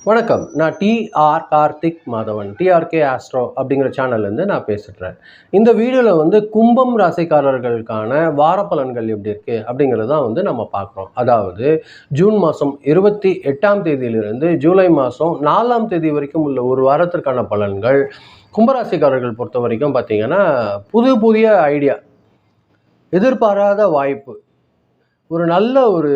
வணக்கம். நான் TR Karthik Madhavan. TRK Astro அப்படிங்கிற சேனல்லேருந்து நான் பேசுகிறேன். இந்த வீடியோவில் கும்பம் ராசிக்காரர்களுக்கான வார பலன்கள் எப்படி இருக்குது அப்படிங்கிறது தான் நம்ம பார்க்குறோம். அதாவது ஜூன் மாதம் 28ஆம் தேதியிலிருந்து ஜூலை மாதம் 4ஆம் தேதி வரைக்கும் உள்ள ஒரு வாரத்திற்கான பலன்கள் கும்பராசிக்காரர்கள் பொறுத்த வரைக்கும் பார்த்தீங்கன்னா, புதிய ஐடியா, எதிர்பாராத வாய்ப்பு, ஒரு நல்ல ஒரு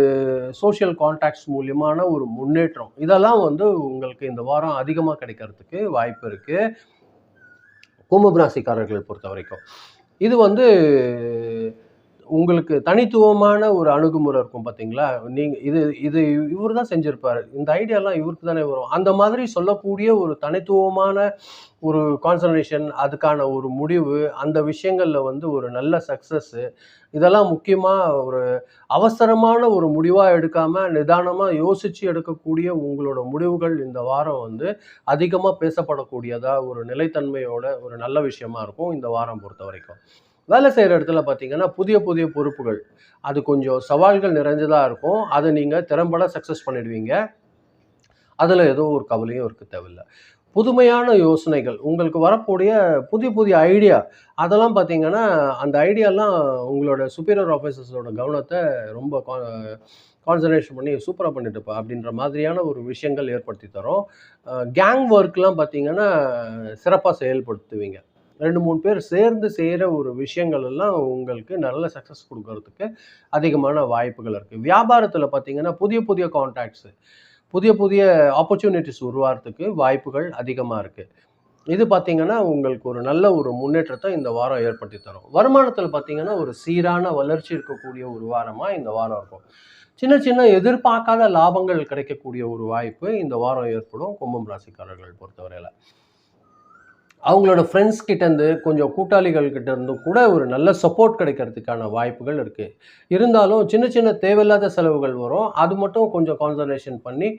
சோஷியல் கான்டாக்ட்ஸ் மூலியமான ஒரு முன்னேற்றம், இதெல்லாம் உங்களுக்கு இந்த வாரம் அதிகமாக கிடைக்கிறதுக்கு வாய்ப்பு இருக்குது கும்பம் ராசிக்காரர்கள் பொறுத்த வரைக்கும். இது உங்களுக்கு தனித்துவமான ஒரு அணுகுமுறை இருக்கும் பார்த்தீங்களா? இது இது இவர் தான் செஞ்சிருப்பாரு, இந்த ஐடியாலாம் இவருக்கு தானே வரும், அந்த மாதிரி சொல்லக்கூடிய ஒரு தனித்துவமான ஒரு கான்சன்ட்ரேஷன், அதுக்கான ஒரு முடிவு, அந்த விஷயங்களில் ஒரு நல்ல சக்ஸஸ்ஸு, இதெல்லாம் முக்கியமாக ஒரு அவசரமான ஒரு முடிவாக எடுக்காமல் நிதானமாக யோசித்து எடுக்கக்கூடிய உங்களோட முடிவுகள் இந்த வாரம் அதிகமாக பேசப்படக்கூடியதாக ஒரு நிலைத்தன்மையோட ஒரு நல்ல விஷயமா இருக்கும் இந்த வாரம் பொறுத்த வரைக்கும். வேலை செய்கிற இடத்துல பார்த்தீங்கன்னா, புதிய பொறுப்புகள், அது கொஞ்சம் சவால்கள் நிறைஞ்சதாக இருக்கும். அதை நீங்கள் திறம்பட சக்ஸஸ் பண்ணிடுவீங்க. அதில் ஏதோ ஒரு கவலையும் இருக்க தேவையில்லை. புதுமையான யோசனைகள், உங்களுக்கு வரக்கூடிய புதிய ஐடியா, அதெல்லாம் பார்த்தீங்கன்னா, அந்த ஐடியாலாம் உங்களோட சுப்பீரியர் ஆஃபீஸர்ஸோட கவனத்தை ரொம்ப கான்சன்ட்ரேஷன் பண்ணி சூப்பராக பண்ணிட்டுப்பா அப்படின்ற மாதிரியான ஒரு விஷயங்கள் ஏற்படுத்தி தரும். கேங் ஒர்க்லாம் பார்த்தீங்கன்னா சிறப்பாக செயல்படுத்துவீங்க. 2-3 பேர் சேர்ந்து செய்கிற ஒரு விஷயங்கள் எல்லாம் உங்களுக்கு நல்ல சக்ஸஸ் கொடுக்கறதுக்கு அதிகமான வாய்ப்புகள் இருக்குது. வியாபாரத்தில் பார்த்தீங்கன்னா, புதிய கான்டாக்ட்ஸு, புதிய ஆப்பர்ச்சுனிட்டிஸ் உருவாகிறதுக்கு வாய்ப்புகள் அதிகமாக இருக்குது. இது பார்த்தீங்கன்னா, உங்களுக்கு ஒரு நல்ல ஒரு முன்னேற்றத்தை இந்த வாரம் ஏற்படுத்தி தரும். வருமானத்தில் பார்த்தீங்கன்னா, ஒரு சீரான வளர்ச்சி இருக்கக்கூடிய ஒரு வாரமாக இந்த வாரம் இருக்கும். சின்ன எதிர்பார்க்காத லாபங்கள் கிடைக்கக்கூடிய ஒரு வாய்ப்பு இந்த வாரம் ஏற்படும் கும்பம் ராசிக்காரர்கள் பொறுத்தவரையில். அவங்களோட ஃப்ரெண்ட்ஸ் கிட்டேருந்து, கொஞ்சம் கூட்டாளிகள் கிட்டேருந்து கூட ஒரு நல்ல சப்போர்ட் கிடைக்கிறதுக்கான வாய்ப்புகள் இருக்குது. இருந்தாலும் சின்ன தேவையில்லாத செலவுகள் வரும். அது மட்டும் கொஞ்சம் கான்சன்ட்ரேஷன் பண்ணி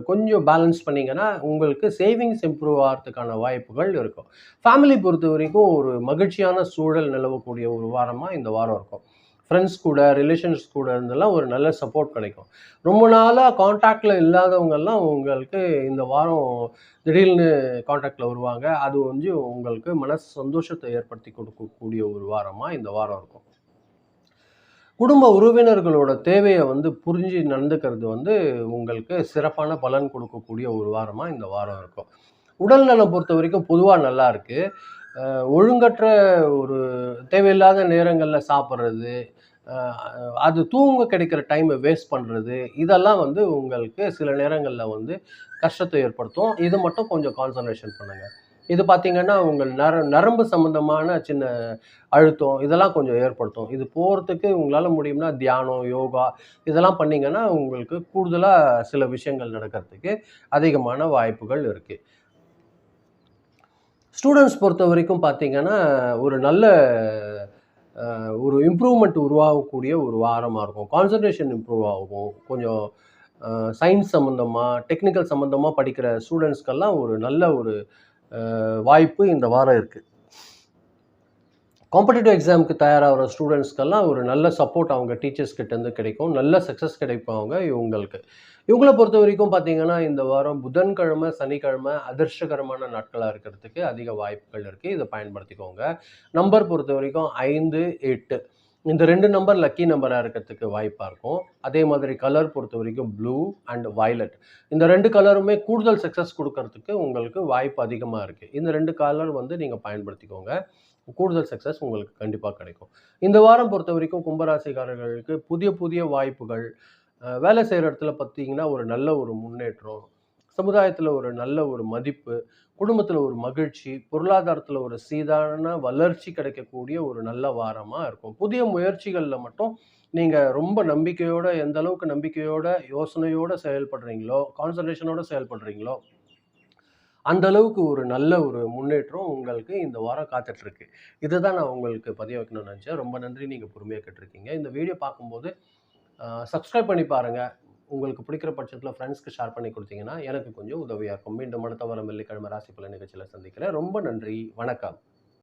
கொஞ்சம் பேலன்ஸ் பண்ணிங்கன்னா உங்களுக்கு சேவிங்ஸ் இம்ப்ரூவ் ஆகிறதுக்கான வாய்ப்புகள் இருக்கும். ஃபேமிலி பொறுத்த வரைக்கும் ஒரு மகிழ்ச்சியான சூழல் நிலவக்கூடிய ஒரு வாரமாக இந்த வாரம் இருக்கும். ஃப்ரெண்ட்ஸ் கூட, ரிலேஷன்ஸ் கூட இருந்தெல்லாம் ஒரு நல்ல சப்போர்ட் கிடைக்கும். ரொம்ப நாளாக கான்டாக்டில் இல்லாதவங்கெல்லாம் உங்களுக்கு இந்த வாரம் திடீர்னு கான்டாக்டில் வருவாங்க. அது உங்களுக்கு மனசு சந்தோஷத்தை ஏற்படுத்தி கொடுக்கக்கூடிய ஒரு வாரமாக இந்த வாரம் இருக்கும். குடும்ப உறவினர்களோட தேவையை புரிஞ்சு நடந்துக்கிறது உங்களுக்கு சிறப்பான பலன் கொடுக்கக்கூடிய ஒரு வாரமாக இந்த வாரம் இருக்கும். உடல் நலம் பொறுத்த வரைக்கும் பொதுவாக நல்லா இருக்குது. ஒழுங்கற்ற ஒரு தேவையில்லாத நேரங்களில் சாப்பிட்றது, அது தூங்க கிடைக்கிற டைமை வேஸ்ட் பண்ணுறது, இதெல்லாம் உங்களுக்கு சில நேரங்களில் கஷ்டத்தை ஏற்படுத்தும். இது மட்டும் கொஞ்சம் கான்சன்ட்ரேஷன் பண்ணுங்கள். இது பார்த்தீங்கன்னா, உங்கள் நரம்பு சம்மந்தமான சின்ன அழுத்தம், இதெல்லாம் கொஞ்சம் ஏற்படுத்தும். இது போகிறதுக்கு உங்களால் முடியும்னா தியானம், யோகா இதெல்லாம் பண்ணிங்கன்னா உங்களுக்கு கூடுதலாக சில விஷயங்கள் நடக்கிறதுக்கு அதிகமான வாய்ப்புகள் இருக்குது. ஸ்டூடெண்ட்ஸ் பொறுத்த வரைக்கும் பார்த்தீங்கன்னா, ஒரு நல்ல ஒரு இம்ப்ரூவ்மெண்ட் உருவாகக்கூடிய ஒரு வாரமாக இருக்கும். கான்சன்ட்ரேஷன் இம்ப்ரூவ் ஆகும். கொஞ்சம் சயின்ஸ் சம்மந்தமாக, டெக்னிக்கல் சம்மந்தமாக படிக்கிற ஸ்டூடெண்ட்ஸ்க்கெல்லாம் ஒரு நல்ல ஒரு வாய்ப்பு இந்த வாரம் இருக்குது. காம்படிட்டிவ் எக்ஸாமுக்கு தயாராகிற ஸ்டூடெண்ட்ஸ்க்கெல்லாம் ஒரு நல்ல சப்போர்ட் அவங்க டீச்சர்ஸ் கிட்டேருந்து கிடைக்கும். நல்ல சக்ஸஸ் கிடைப்பாங்க இவங்களுக்கு. இவங்கள பொறுத்த வரைக்கும் பார்த்தீங்கன்னா, இந்த வாரம் புதன்கிழமை, சனிக்கிழமை அதிர்ஷ்டகரமான நாட்களாக இருக்கிறதுக்கு அதிக வாய்ப்புகள் இருக்குது. இதை பயன்படுத்திக்கோங்க. நம்பர் பொறுத்த வரைக்கும் 5, 8 இந்த 2 நம்பர் லக்கி நம்பராக இருக்கிறதுக்கு வாய்ப்பாக இருக்கும். அதே மாதிரி கலர் பொறுத்த வரைக்கும் ப்ளூ அண்ட் வயலட், இந்த 2 கலருமே கூடுதல் சக்ஸஸ் கொடுக்கறதுக்கு உங்களுக்கு வாய்ப்பு அதிகமாக இருக்குது. இந்த 2 கலர் நீங்கள் பயன்படுத்திக்கோங்க. கூடுதல் சக்ஸஸ் உங்களுக்கு கண்டிப்பாக கிடைக்கும். இந்த வாரம் பொறுத்த வரைக்கும் கும்பராசிக்காரர்களுக்கு புதிய வாய்ப்புகள், வேலை செய்கிற இடத்துல பார்த்தீங்கன்னா ஒரு நல்ல ஒரு முன்னேற்றம், சமுதாயத்தில் ஒரு நல்ல ஒரு மதிப்பு, குடும்பத்தில் ஒரு மகிழ்ச்சி, பொருளாதாரத்தில் ஒரு சீரான வளர்ச்சி கிடைக்கக்கூடிய ஒரு நல்ல வாரமாக இருக்கும். புதிய முயற்சிகளில் மட்டும் நீங்கள் ரொம்ப நம்பிக்கையோட, எந்த அளவுக்கு நம்பிக்கையோட, யோசனையோடு செயல்படுறீங்களோ, கான்சன்ட்ரேஷனோட செயல்படுறீங்களோ, அந்த அளவுக்கு ஒரு நல்ல ஒரு முன்னேற்றம் உங்களுக்கு இந்த வாரம் காத்துட்ருக்கு. இதை தான் நான் உங்களுக்கு பதிய வைக்கணும்னு நினச்சேன். ரொம்ப நன்றி, நீங்கள் பொறுமையாக கேட்டிருக்கீங்க. இந்த வீடியோ பார்க்கும்போது சப்ஸ்கிரைப் பண்ணி பாருங்கள். உங்களுக்கு பிடிக்கிற பட்சத்தில் ஃப்ரெண்ட்ஸ்க்கு ஷேர் பண்ணி கொடுத்தீங்கன்னா எனக்கு கொஞ்சம் உதவியாக இருக்கும். மீண்டும் அடுத்த வாரம் வெள்ளிக்கிழமை ராசி பலன் நிகழ்ச்சியில் சந்திக்கிறேன். ரொம்ப நன்றி, வணக்கம்.